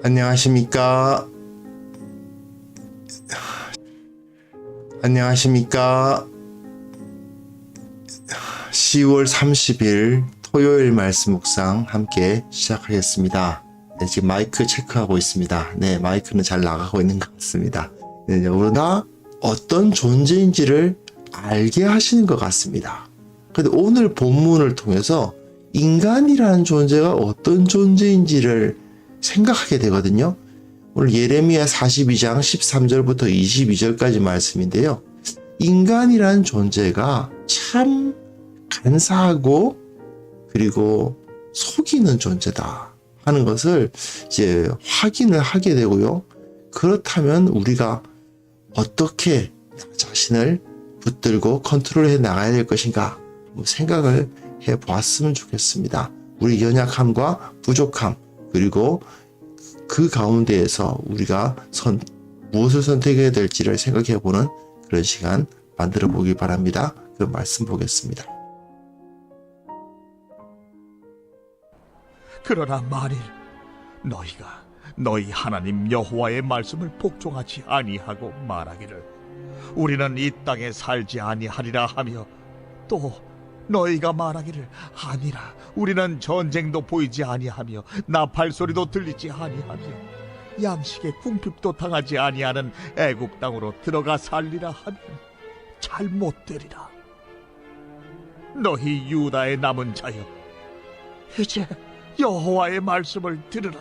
안녕하십니까. 안녕하십니까. 10월 30일 토요일 말씀 묵상 함께 시작하겠습니다. 네, 지금 마이크 체크하고 있습니다. 네, 마이크는 잘 나가고 있는 것 같습니다. 네, 우리가 어떤 존재인지를 알게 하시는 것 같습니다. 근데 오늘 본문을 통해서 인간이라는 존재가 어떤 존재인지를 생각하게 되거든요. 오늘 예레미야 42장 13절부터 22절까지 말씀인데요. 인간이란 존재가 참 간사하고 그리고 속이는 존재다 하는 것을 이제 확인을 하게 되고요. 그렇다면 우리가 어떻게 자신을 붙들고 컨트롤해 나가야 될 것인가 생각을 해 보았으면 좋겠습니다. 우리 연약함과 부족함 그리고 그 가운데에서 우리가 무엇을 선택해야 될지를 생각해 보는 그런 시간 만들어 보기 바랍니다. 그 말씀 보겠습니다. 그러나 만일 너희가 너희 하나님 여호와의 말씀을 복종하지 아니하고 말하기를 우리는 이 땅에 살지 아니하리라 하며 또 너희가 말하기를 아니라 우리는 전쟁도 보이지 아니하며 나팔 소리도 들리지 아니하며 양식의 궁핍도 당하지 아니하는 애굽 땅으로 들어가 살리라 하면 잘못되리라. 너희 유다의 남은 자여, 이제 여호와의 말씀을 들으라.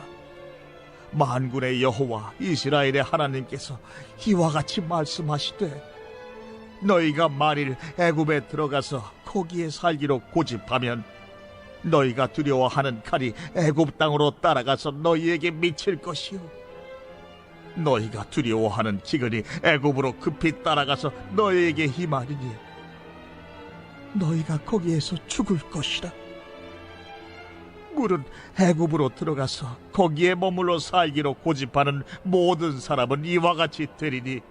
만군의 여호와 이스라엘의 하나님께서 이와 같이 말씀하시되 너희가 만일 애굽에 들어가서 거기에 살기로 고집하면 너희가 두려워하는 칼이 애굽 땅으로 따라가서 너희에게 미칠 것이요 너희가 두려워하는 기근이 애굽으로 급히 따라가서 너희에게 임하리니 너희가 거기에서 죽을 것이라. 물은 애굽으로 들어가서 거기에 머물러 살기로 고집하는 모든 사람은 이와 같이 되리니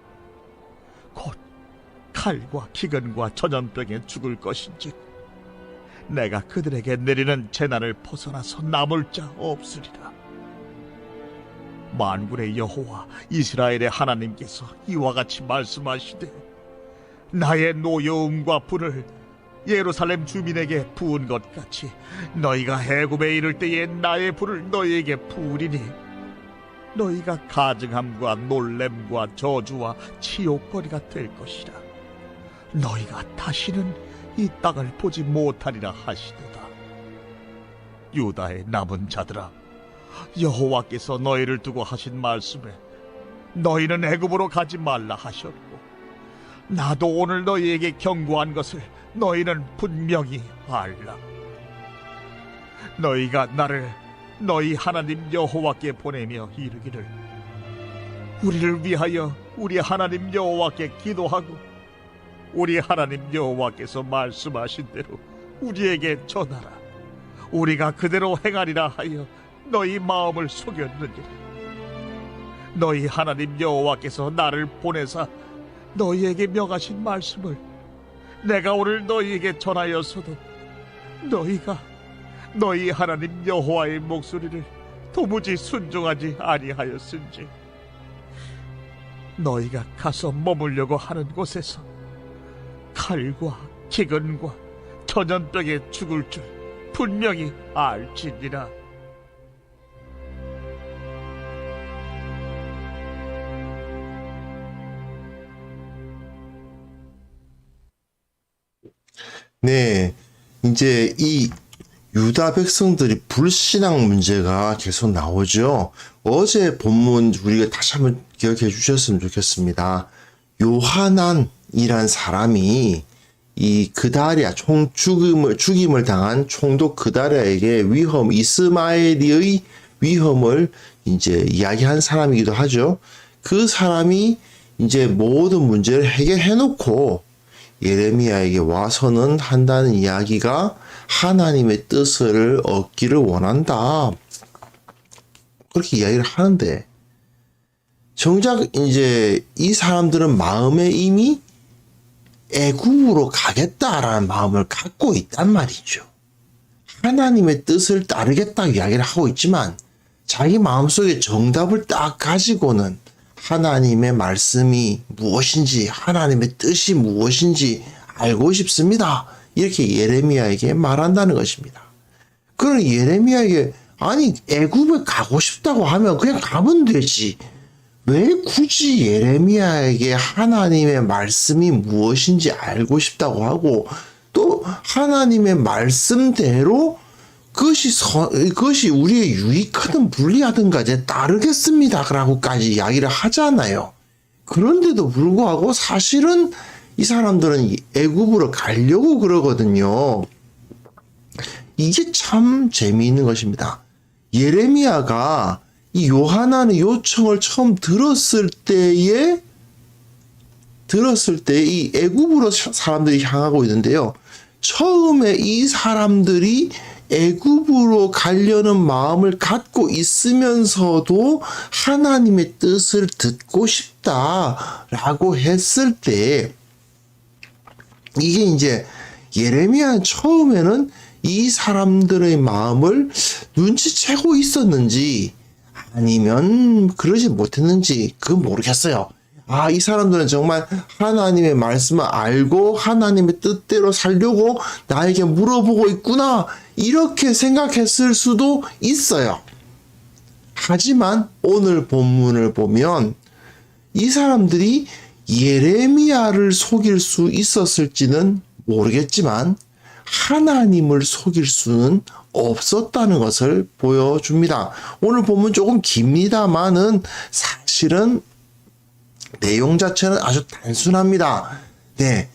곧 칼과 기근과 전염병에 죽을 것인지 내가 그들에게 내리는 재난을 벗어나서 남을 자 없으리라. 만군의 여호와 이스라엘의 하나님께서 이와 같이 말씀하시되 나의 노여움과 분을 예루살렘 주민에게 부은 것 같이 너희가 애굽에 이를 때에 나의 불을 너희에게 부으리니 너희가 가증함과 놀램과 저주와 치욕거리가 될 것이라. 너희가 다시는 이 땅을 보지 못하리라 하시도다. 유다의 남은 자들아, 여호와께서 너희를 두고 하신 말씀에 너희는 애굽으로 가지 말라 하셨고 나도 오늘 너희에게 경고한 것을 너희는 분명히 알라. 너희가 나를 너희 하나님 여호와께 보내며 이르기를 우리를 위하여 우리 하나님 여호와께 기도하고 우리 하나님 여호와께서 말씀하신 대로 우리에게 전하라. 우리가 그대로 행하리라 하여 너희 마음을 속였느니라. 너희 하나님 여호와께서 나를 보내사 너희에게 명하신 말씀을 내가 오늘 너희에게 전하였어도 너희가 너희 하나님 여호와의 목소리를 도무지 순종하지 아니하였은지 너희가 가서 머물려고 하는 곳에서 칼과 기근과 전염병에 죽을 줄 분명히 알지니라. 네, 이제 이 유다 백성들이 불신앙 문제가 계속 나오죠. 어제 본문 우리가 다시 한번 기억해 주셨으면 좋겠습니다. 요하난이란 사람이 이 그다랴 죽임을 당한 총독 그다랴에게 이스마엘의 위험을 이제 이야기한 사람이기도 하죠. 그 사람이 이제 모든 문제를 해결해 놓고 예레미야에게 와서는 한다는 이야기가 하나님의 뜻을 얻기를 원한다. 그렇게 이야기를 하는데 정작 이제 이 사람들은 마음에 이미 애굽으로 가겠다라는 마음을 갖고 있단 말이죠. 하나님의 뜻을 따르겠다고 이야기를 하고 있지만 자기 마음속에 정답을 딱 가지고는 하나님의 말씀이 무엇인지, 하나님의 뜻이 무엇인지 알고 싶습니다. 이렇게 예레미야에게 말한다는 것입니다. 그럼 예레미야에게 아니 애굽에 가고 싶다고 하면 그냥 가면 되지. 왜 굳이 예레미야에게 하나님의 말씀이 무엇인지 알고 싶다고 하고 또 하나님의 말씀대로 그것이 우리의 유익하든 불리하든가 이제 따르겠습니다. 라고까지 이야기를 하잖아요. 그런데도 불구하고 사실은 이 사람들은 애굽으로 가려고 그러거든요. 이게 참 재미있는 것입니다. 예레미야가 이 요하나의 요청을 처음 들었을 때에 이 애굽으로 사람들이 향하고 있는데요. 처음에 이 사람들이 애굽으로 가려는 마음을 갖고 있으면서도 하나님의 뜻을 듣고 싶다라고 했을 때 이게 이제 예레미야는 처음에는 이 사람들의 마음을 눈치채고 있었는지 아니면 그러지 못했는지 그건 모르겠어요. 아, 이 사람들은 정말 하나님의 말씀을 알고 하나님의 뜻대로 살려고 나에게 물어보고 있구나 이렇게 생각했을 수도 있어요. 하지만 오늘 본문을 보면 이 사람들이 예레미야를 속일 수 있었을지는 모르겠지만 하나님을 속일 수는 없었다는 것을 보여줍니다. 오늘 본문 조금 깁니다만은 사실은 내용 자체는 아주 단순합니다. 네.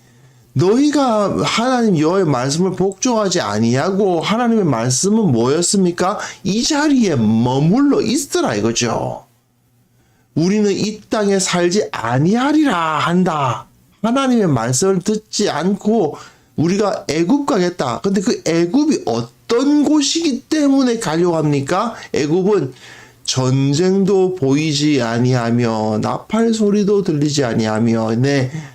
너희가 하나님 여호와의 말씀을 복종하지 아니하고 하나님의 말씀은 뭐였습니까? 이 자리에 머물러 있으라 이거죠. 우리는 이 땅에 살지 아니하리라 한다. 하나님의 말씀을 듣지 않고 우리가 애굽 가겠다. 근데 그 애굽이 어떤 곳이기 때문에 가려고 합니까? 애굽은 전쟁도 보이지 아니하며 나팔 소리도 들리지 아니하며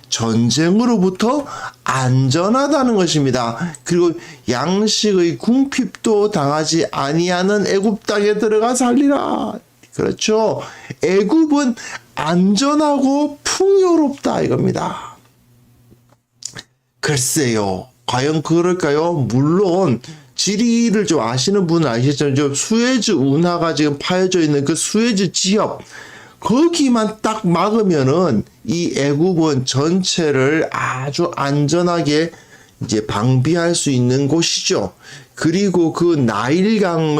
전쟁으로부터 안전하다는 것입니다. 그리고 양식의 궁핍도 당하지 아니하는 애굽 땅에 들어가 살리라. 그렇죠. 애굽은 안전하고 풍요롭다 이겁니다. 글쎄요. 과연 그럴까요? 물론 지리를 좀 아시는 분은 아시겠지만 수에즈 운하가 지금 파여져 있는 그 수에즈 지역 거기만 딱 막으면은 이 애굽은 전체를 아주 안전하게 이제 방비할 수 있는 곳이죠. 그리고 그 나일강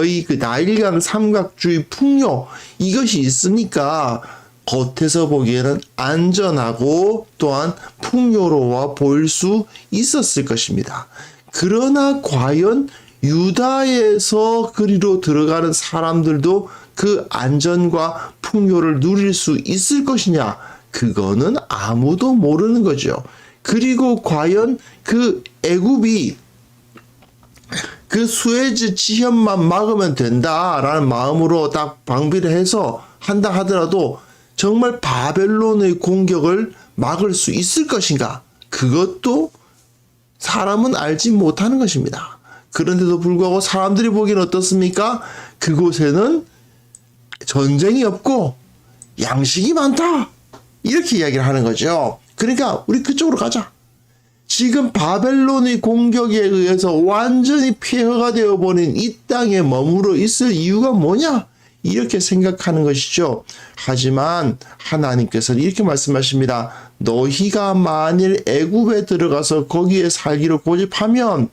삼각주의 풍요 이것이 있으니까 겉에서 보기에는 안전하고 또한 풍요로워 보일 수 있었을 것입니다. 그러나 과연 유다에서 그리로 들어가는 사람들도 그 안전과 풍요를 누릴 수 있을 것이냐? 그거는 아무도 모르는 거죠. 그리고 과연 그 애굽이 그 수에즈 지형만 막으면 된다라는 마음으로 딱 방비를 해서 한다 하더라도 정말 바벨론의 공격을 막을 수 있을 것인가? 그것도 사람은 알지 못하는 것입니다. 그런데도 불구하고 사람들이 보기엔 어떻습니까? 그곳에는 전쟁이 없고 양식이 많다. 이렇게 이야기를 하는 거죠. 그러니까 우리 그쪽으로 가자. 지금 바벨론의 공격에 의해서 완전히 폐허가 되어버린 이 땅에 머물러 있을 이유가 뭐냐? 이렇게 생각하는 것이죠. 하지만 하나님께서는 이렇게 말씀하십니다. 너희가 만일 애굽에 들어가서 거기에 살기를 고집하면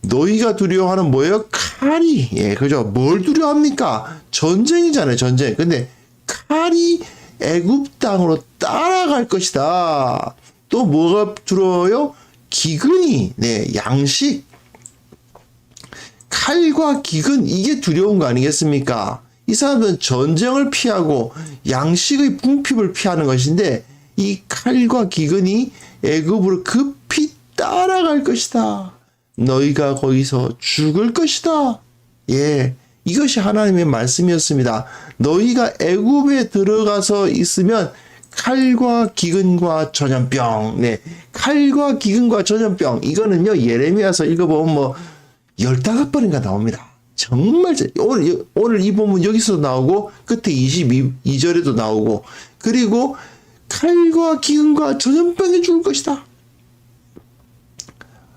너희가 두려워하는 뭐예요? 칼이. 예, 그죠? 뭘 두려워합니까? 전쟁이잖아요, 전쟁. 근데 칼이 애굽 땅으로 따라갈 것이다. 또 뭐가 두려워요? 기근이. 네, 양식. 칼과 기근, 이게 두려운 거 아니겠습니까? 이 사람들은 전쟁을 피하고 양식의 궁핍을 피하는 것인데 이 칼과 기근이 애굽으로 급히 따라갈 것이다. 너희가 거기서 죽을 것이다. 예, 이것이 하나님의 말씀이었습니다. 너희가 애굽에 들어가서 있으면 칼과 기근과 전염병, 네, 칼과 기근과 전염병, 이거는요 예레미야서 읽어보면 15번인가 나옵니다. 정말 오늘 이 본문 여기서 나오고 끝에 22절에도 나오고 그리고 칼과 기근과 전염병에 죽을 것이다.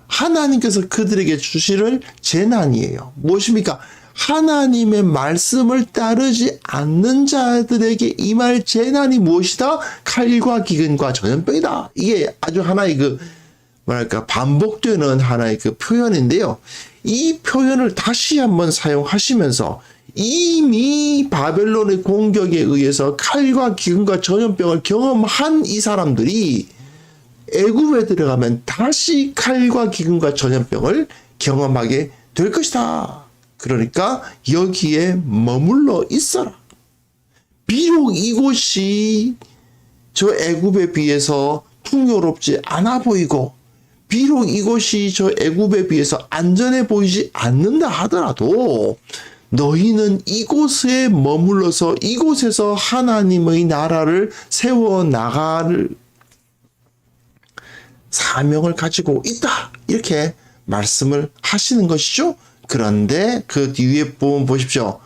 하나님께서 그들에게 주시는 재난이에요. 무엇입니까? 하나님의 말씀을 따르지 않는 자들에게 임할 재난이 무엇이다? 칼과 기근과 전염병이다. 이게 아주 하나의 반복되는 하나의 표현인데요. 이 표현을 다시 한번 사용하시면서 이미 바벨론의 공격에 의해서 칼과 기근과 전염병을 경험한 이 사람들이 애굽에 들어가면 다시 칼과 기근과 전염병을 경험하게 될 것이다. 그러니까 여기에 머물러 있어라. 비록 이곳이 저 애굽에 비해서 풍요롭지 않아 보이고 비록 이곳이 저 애굽에 비해서 안전해 보이지 않는다 하더라도 너희는 이곳에 머물러서 이곳에서 하나님의 나라를 세워 나갈 사명을 가지고 있다. 이렇게 말씀을 하시는 것이죠. 그런데 그 뒤에 보십시오.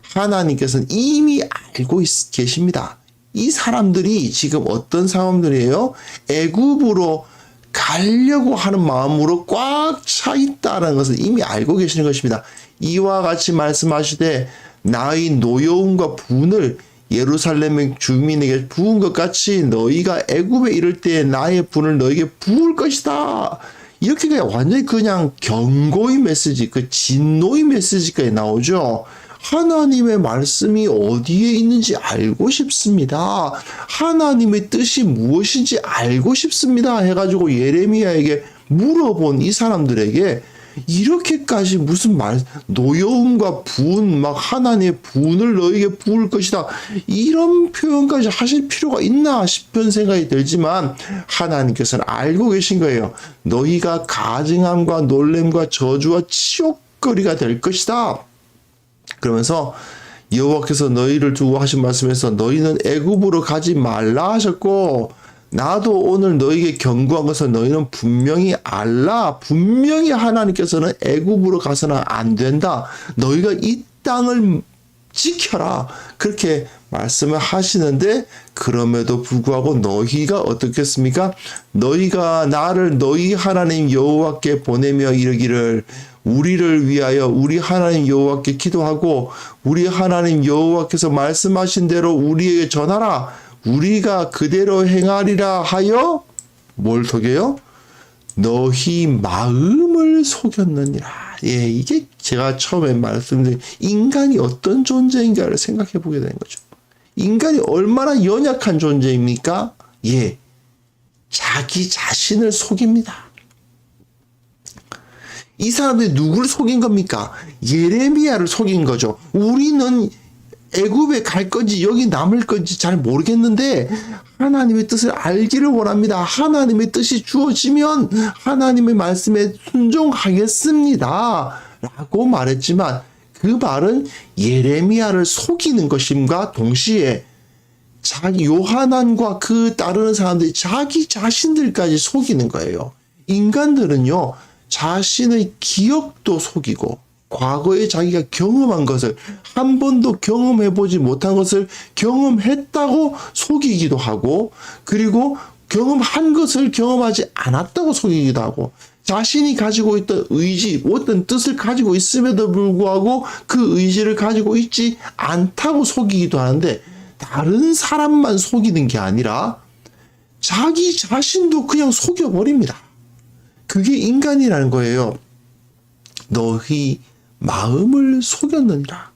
하나님께서는 이미 알고 계십니다. 이 사람들이 지금 어떤 사람들이에요? 애굽으로 가려고 하는 마음으로 꽉 차 있다는 것을 이미 알고 계시는 것입니다. 이와 같이 말씀하시되 나의 노여움과 분을 예루살렘의 주민에게 부은 것 같이 너희가 애굽에 이를 때 나의 분을 너에게 부을 것이다. 이렇게 그냥 완전히 그냥 경고의 메시지, 진노의 메시지까지 나오죠. 하나님의 말씀이 어디에 있는지 알고 싶습니다. 하나님의 뜻이 무엇인지 알고 싶습니다. 해가지고 예레미야에게 물어본 이 사람들에게 이렇게까지 무슨 노여움과 분, 하나님의 분을 너에게 부을 것이다. 이런 표현까지 하실 필요가 있나 싶은 생각이 들지만 하나님께서는 알고 계신 거예요. 너희가 가증함과 놀램과 저주와 치욕거리가 될 것이다. 그러면서 여호와께서 너희를 두고 하신 말씀에서 너희는 애굽으로 가지 말라 하셨고 나도 오늘 너희에게 경고한 것은 너희는 분명히 알라. 분명히 하나님께서는 애굽으로 가서는 안 된다. 너희가 이 땅을 지켜라. 그렇게 말씀을 하시는데 그럼에도 불구하고 너희가 어떻겠습니까? 너희가 나를 너희 하나님 여호와께 보내며 이르기를 우리를 위하여 우리 하나님 여호와께 기도하고 우리 하나님 여호와께서 말씀하신 대로 우리에게 전하라. 우리가 그대로 행하리라 하여 뭘 속여요? 너희 마음을 속였느니라. 예, 이게 제가 처음에 말씀드린 인간이 어떤 존재인가를 생각해 보게 되는 거죠. 인간이 얼마나 연약한 존재입니까? 예, 자기 자신을 속입니다. 이 사람들이 누구를 속인 겁니까? 예레미야를 속인 거죠. 우리는 애굽에 갈 건지 여기 남을 건지 잘 모르겠는데 하나님의 뜻을 알기를 원합니다. 하나님의 뜻이 주어지면 하나님의 말씀에 순종하겠습니다. 라고 말했지만 그 말은 예레미야를 속이는 것임과 동시에 자기 요하난과 그 따르는 사람들이 자기 자신들까지 속이는 거예요. 인간들은요, 자신의 기억도 속이고 과거에 자기가 경험한 것을 한 번도 경험해보지 못한 것을 경험했다고 속이기도 하고 그리고 경험한 것을 경험하지 않았다고 속이기도 하고 자신이 가지고 있던 의지, 어떤 뜻을 가지고 있음에도 불구하고 그 의지를 가지고 있지 않다고 속이기도 하는데 다른 사람만 속이는 게 아니라 자기 자신도 그냥 속여버립니다. 그게 인간이라는 거예요. 너희 마음을 속였느니라.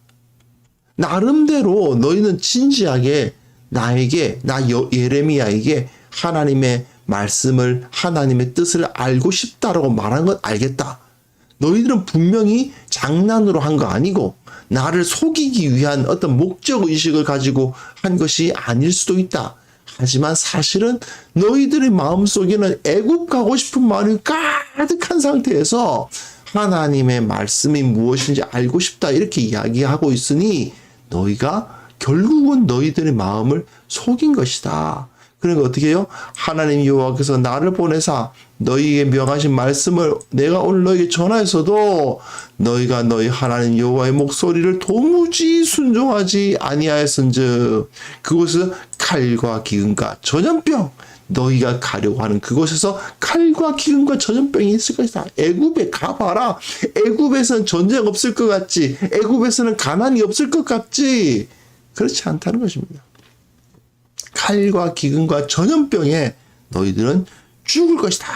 나름대로 너희는 진지하게 나에게, 예레미야에게 하나님의 말씀을, 하나님의 뜻을 알고 싶다라고 말한 건 알겠다. 너희들은 분명히 장난으로 한 거 아니고 나를 속이기 위한 어떤 목적의식을 가지고 한 것이 아닐 수도 있다. 하지만 사실은 너희들의 마음속에는 애굽 가고 싶은 마음이 가득한 상태에서 하나님의 말씀이 무엇인지 알고 싶다 이렇게 이야기하고 있으니 너희가 결국은 너희들의 마음을 속인 것이다. 그러니까 어떻게 해요? 하나님 여호와께서 나를 보내사 너희에게 명하신 말씀을 내가 오늘 너희에게 전하였어도 너희가 너희 하나님 여호와의 목소리를 도무지 순종하지 아니하였은즉 그곳에서 칼과 기근과 전염병 너희가 가려고 하는 그곳에서 칼과 기근과 전염병이 있을 것이다. 애굽에 가봐라. 애굽에서는 전쟁 없을 것 같지. 애굽에서는 가난이 없을 것 같지. 그렇지 않다는 것입니다. 칼과 기근과 전염병에 너희들은 죽을 것이다.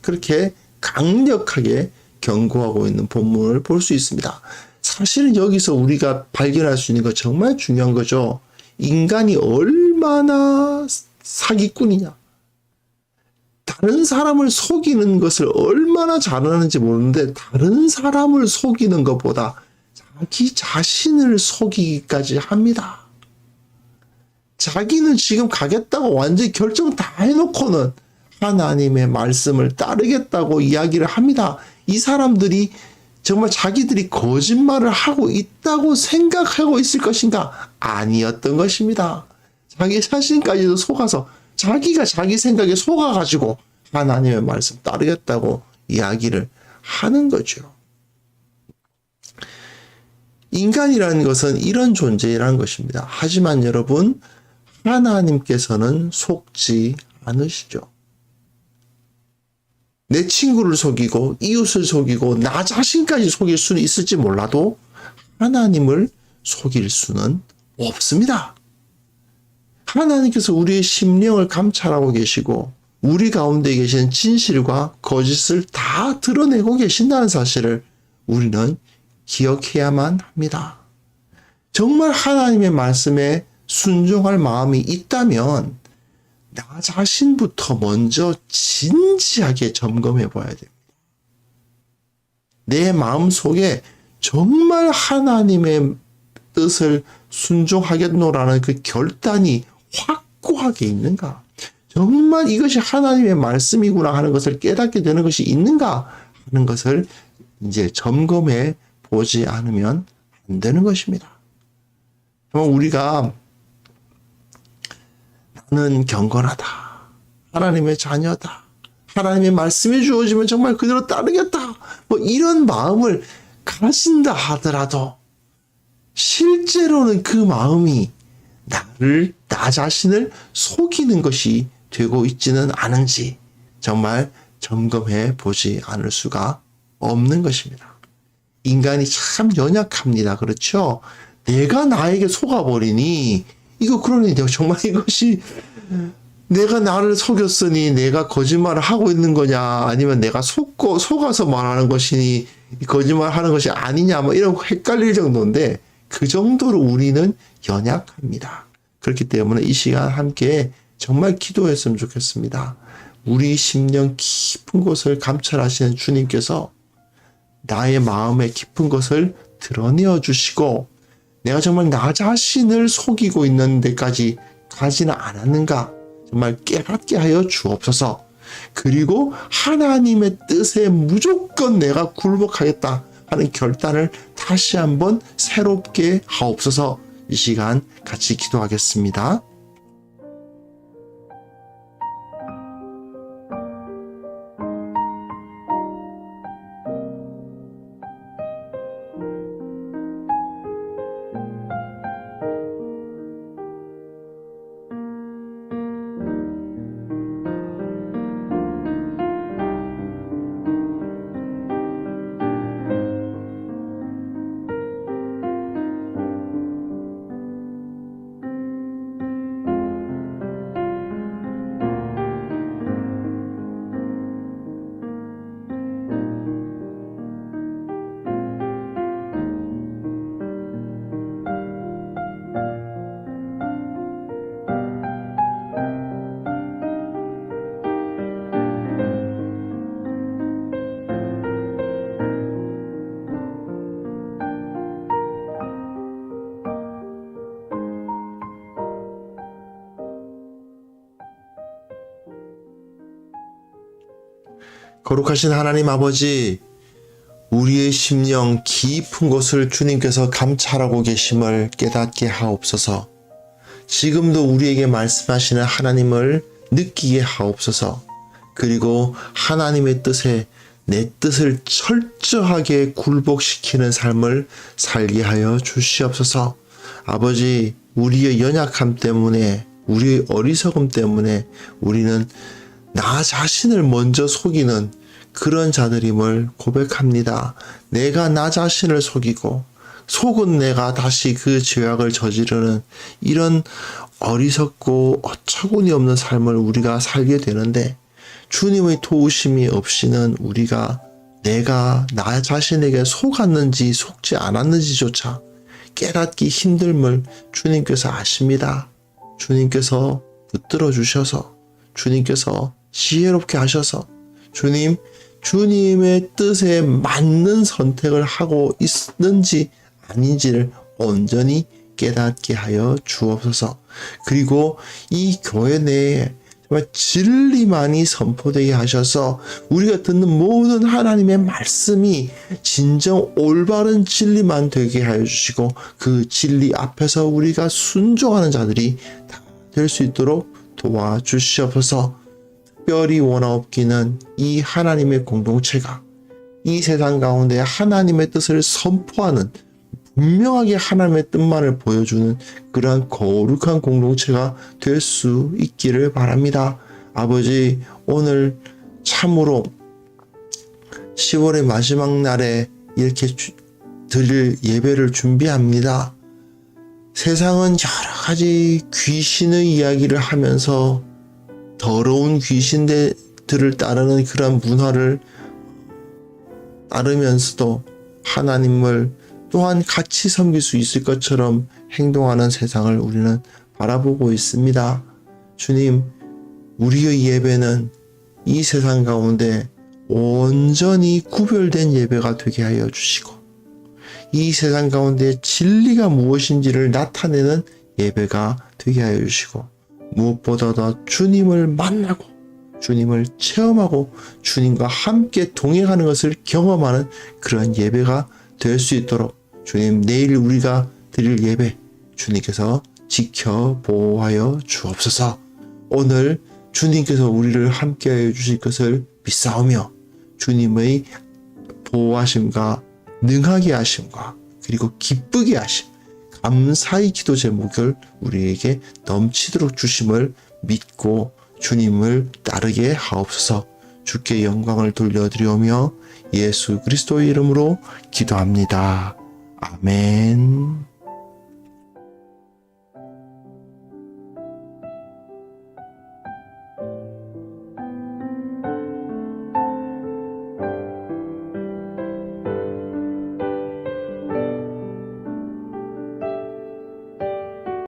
그렇게 강력하게 경고하고 있는 본문을 볼 수 있습니다. 사실은 여기서 우리가 발견할 수 있는 거 정말 중요한 거죠. 인간이 얼마나 사기꾼이냐. 다른 사람을 속이는 것을 얼마나 잘하는지 모르는데 다른 사람을 속이는 것보다 자기 자신을 속이기까지 합니다. 자기는 지금 가겠다고 완전히 결정 다 해놓고는 하나님의 말씀을 따르겠다고 이야기를 합니다. 이 사람들이 정말 자기들이 거짓말을 하고 있다고 생각하고 있을 것인가? 아니었던 것입니다. 자기 자신까지도 속아서 자기가 자기 생각에 속아가지고 하나님의 말씀 따르겠다고 이야기를 하는 거죠. 인간이라는 것은 이런 존재라는 것입니다. 하지만 여러분, 하나님께서는 속지 않으시죠. 내 친구를 속이고 이웃을 속이고 나 자신까지 속일 수는 있을지 몰라도 하나님을 속일 수는 없습니다. 하나님께서 우리의 심령을 감찰하고 계시고 우리 가운데 계신 진실과 거짓을 다 드러내고 계신다는 사실을 우리는 기억해야만 합니다. 정말 하나님의 말씀에 순종할 마음이 있다면 나 자신부터 먼저 진지하게 점검해 봐야 됩니다. 내 마음 속에 정말 하나님의 뜻을 순종하겠노라는 그 결단이 확고하게 있는가? 정말 이것이 하나님의 말씀이구나 하는 것을 깨닫게 되는 것이 있는가 하는 것을 이제 점검해 보지 않으면 안 되는 것입니다. 정말 우리가 나는 경건하다. 하나님의 자녀다. 하나님의 말씀이 주어지면 정말 그대로 따르겠다. 뭐 이런 마음을 가진다 하더라도 실제로는 그 마음이 나 자신을 속이는 것이 되고 있지는 않은지 정말 점검해 보지 않을 수가 없는 것입니다. 인간이 참 연약합니다. 그렇죠? 내가 나에게 속아버리니 이거 그러니 정말 이것이 내가 나를 속였으니 내가 거짓말을 하고 있는 거냐 아니면 내가 속아서 말하는 것이니 거짓말하는 것이 아니냐 뭐 이런 헷갈릴 정도인데 그 정도로 우리는 연약합니다. 그렇기 때문에 이 시간 함께 정말 기도했으면 좋겠습니다. 우리 심령 깊은 곳을 감찰하시는 주님께서 나의 마음의 깊은 것을 드러내어 주시고 내가 정말 나 자신을 속이고 있는 데까지 가지는 않았는가 정말 깨닫게 하여 주옵소서. 그리고 하나님의 뜻에 무조건 내가 굴복하겠다 하는 결단을 다시 한번 새롭게 하옵소서. 이 시간 같이 기도하겠습니다. 거룩하신 하나님 아버지, 우리의 심령 깊은 곳을 주님께서 감찰하고 계심을 깨닫게 하옵소서. 지금도 우리에게 말씀하시는 하나님을 느끼게 하옵소서. 그리고 하나님의 뜻에 내 뜻을 철저하게 굴복시키는 삶을 살게 하여 주시옵소서. 아버지, 우리의 연약함 때문에, 우리의 어리석음 때문에 우리는 나 자신을 먼저 속이는 그런 자들임을 고백합니다. 내가 나 자신을 속이고 속은 내가 다시 그 죄악을 저지르는 이런 어리석고 어처구니 없는 삶을 우리가 살게 되는데, 주님의 도우심이 없이는 우리가 내가 나 자신에게 속았는지 속지 않았는지조차 깨닫기 힘듦을 주님께서 아십니다. 주님께서 붙들어 주셔서, 주님께서 지혜롭게 하셔서 주님의 뜻에 맞는 선택을 하고 있는지 아닌지를 온전히 깨닫게 하여 주옵소서. 그리고 이 교회 내에 정말 진리만이 선포되게 하셔서 우리가 듣는 모든 하나님의 말씀이 진정 올바른 진리만 되게 하여 주시고, 그 진리 앞에서 우리가 순종하는 자들이 다 될 수 있도록 도와주시옵소서. 특별히 원하옵기는 이 하나님의 공동체가 이 세상 가운데 하나님의 뜻을 선포하는, 분명하게 하나님의 뜻만을 보여주는 그러한 거룩한 공동체가 될 수 있기를 바랍니다. 아버지, 오늘 참으로 10월의 마지막 날에 이렇게 드릴 예배를 준비합니다. 세상은 여러 가지 귀신의 이야기를 하면서 더러운 귀신들을 따르는 그런 문화를 따르면서도 하나님을 또한 같이 섬길 수 있을 것처럼 행동하는 세상을 우리는 바라보고 있습니다. 주님, 우리의 예배는 이 세상 가운데 온전히 구별된 예배가 되게 하여 주시고, 이 세상 가운데 진리가 무엇인지를 나타내는 예배가 되게 하여 주시고, 무엇보다도 주님을 만나고 주님을 체험하고 주님과 함께 동행하는 것을 경험하는 그런 예배가 될 수 있도록 주님, 내일 우리가 드릴 예배 주님께서 지켜 보호하여 주옵소서. 오늘 주님께서 우리를 함께하여 주실 것을 믿사오며 주님의 보호하심과 능하게 하심과 그리고 기쁘게 하심, 감사의 기도 제목을 우리에게 넘치도록 주심을 믿고 주님을 따르게 하옵소서. 주께 영광을 돌려드리오며 예수 그리스도의 이름으로 기도합니다. 아멘.